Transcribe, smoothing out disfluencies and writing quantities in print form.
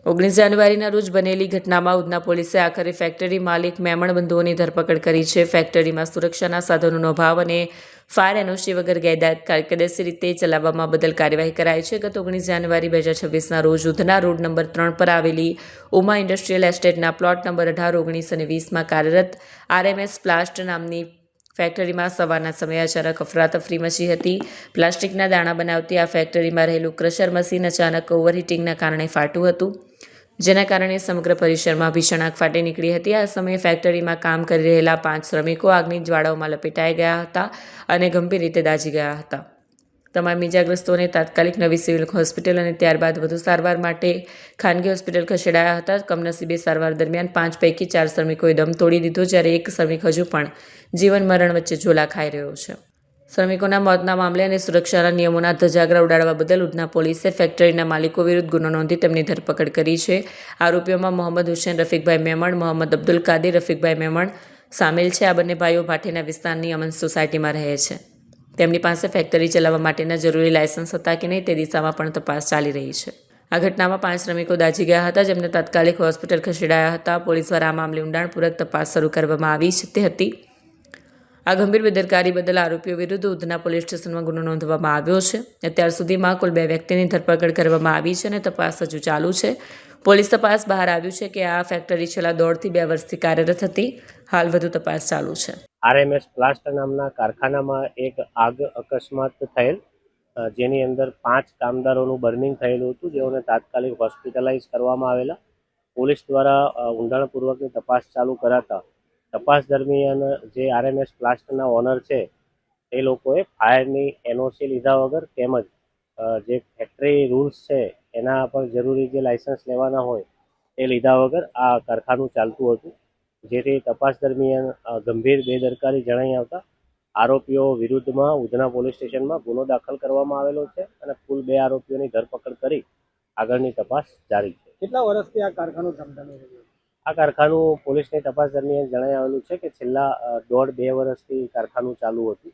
19 જાન્યુઆરીના રોજ બનેલી ઘટનામાં ઉધના પોલીસે આખરે ફેક્ટરી માલિક મેમણ બંધુઓની ધરપકડ કરી છે. ફેક્ટરીમાં સુરક્ષાના સાધનોનો અભાવ અને ફાયર એનઓસી વગર કાયદેસર રીતે ચલાવવામાં બદલ કાર્યવાહી કરાઈ છે. ગત 19 જાન્યુઆરી 2026ના રોજ ઉધના રોડ નંબર 3 પર આવેલી ઉમા ઇન્ડસ્ટ્રીયલ એસ્ટેટના પ્લોટ નંબર 18, 19 અને 20માં કાર્યરત RMS પ્લાસ્ટ નામની ફેક્ટરીમાં સવારના સમયે અચાનક અફરાતફરી મચી હતી. પ્લાસ્ટિકના દાણા બનાવતી આ ફેક્ટરીમાં રહેલું ક્રશર મશીન અચાનક ઓવરહીટિંગના કારણે ફાટ્યું હતું, જેના કારણે સમગ્ર પરિસરમાં ભીષણ આગ ફાટી નીકળી હતી. આ સમયે ફેક્ટરીમાં કામ કરી રહેલા 5 શ્રમિકો આગની જ્વાળાઓમાં લપેટાઈ ગયા હતા અને ગંભીર રીતે દાઝી ગયા હતા. તમામ ઇજાગ્રસ્તોને તાત્કાલિક નવી સિવિલ હોસ્પિટલ અને ત્યારબાદ વધુ સારવાર માટે ખાનગી હોસ્પિટલ ખસેડાયા હતા. કમનસીબે સારવાર દરમિયાન 5 પૈકી 4 શ્રમિકોએ દમ તોડી દીધો, જ્યારે એક શ્રમિક હજુ પણ જીવન મરણ વચ્ચે ઝોલા ખાઈ રહ્યો છે. શ્રમિકોના મોતના મામલે અને સુરક્ષાના નિયમોના ધજાગરા ઉડાડવા બદલ ઉધના પોલીસે ફેક્ટરીના માલિકો વિરુદ્ધ ગુનો નોંધી તેમની ધરપકડ કરી છે. આરોપીઓમાં મોહમ્મદ હુસૈન રફીકભાઈ મેમણ, મોહમ્મદ અબ્દુલ કાદિર રફીકભાઈ મેમણ સામેલ છે. આ બંને ભાઈઓ ભાટેના વિસ્તારની અમન સોસાયટીમાં રહે છે. તેમની પાસે ફેક્ટરી ચલાવવા માટેના જરૂરી લાયસન્સ હતા કે નહીં તે દિશામાં પણ તપાસ ચાલી રહી છે. આ ઘટનામાં 5 શ્રમિકો દાઝી ગયા હતા, જેમને તાત્કાલિક હોસ્પિટલ ખસેડાયા હતા. પોલીસ દ્વારા આ મામલે ઊંડાણપૂર્વક તપાસ શરૂ કરવામાં આવી હતી. આ ગંભીર બેદરકારી બદલ આરોપીઓ વિરુદ્ધ ઉધના પોલીસ સ્ટેશનમાં ગુનો નોંધવામાં આવ્યો છે. અત્યાર સુધીમાં કુલ 2 વ્યક્તિની ધરપકડ કરવામાં આવી છે અને તપાસ હજુ ચાલુ છે. પોલીસ તપાસ બહાર આવ્યું છે કે આ ફેક્ટરી છેલ્લા 1.5 થી 2 વર્ષથી કાર્યરત હતી. હાલ વધુ તપાસ ચાલુ છે. RMS પ્લાસ્ટ નામના કારખાનામાં એક આગ અકસ્માત થયેલ, જેની અંદર 5 કામદારોનું બર્નિંગ થયેલું હતું, જેઓને તાત્કાલિક હોસ્પિટલાઇઝ કરવામાં આવેલા. પોલીસ દ્વારા ઊંડાણપૂર્વકની તપાસ ચાલુ કરાતા તપાસ દરમિયાન જે RMS પ્લાસ્ટના ઓનર છે એ લોકોએ ફાયરની NOC લીધા વગર તેમજ જે ફેક્ટરી રૂલ્સ છે એના પર જરૂરી જે લાયસન્સ લેવાના હોય એ લીધા વગર આ કારખાનું ચાલતું હતું, જેથી તપાસ દરમિયાન ગંભીર બેદરકારી જણાઈ આવતા આરોપીઓ વિરુદ્ધમાં ઉધના પોલીસ સ્ટેશનમાં ગુનો દાખલ કરવામાં આવેલો છે અને કુલ 2 આરોપીઓની ધરપકડ કરી આગળની તપાસ જારી છે. કેટલા વર્ષથી આ કારખાનું ધમધમી રહ્યું? આ કારખાનું પોલીસની તપાસ દરમિયાન જણાઈ આવેલું છે કે છેલ્લા 1.5-2 વર્ષથી કારખાનું ચાલુ હતું.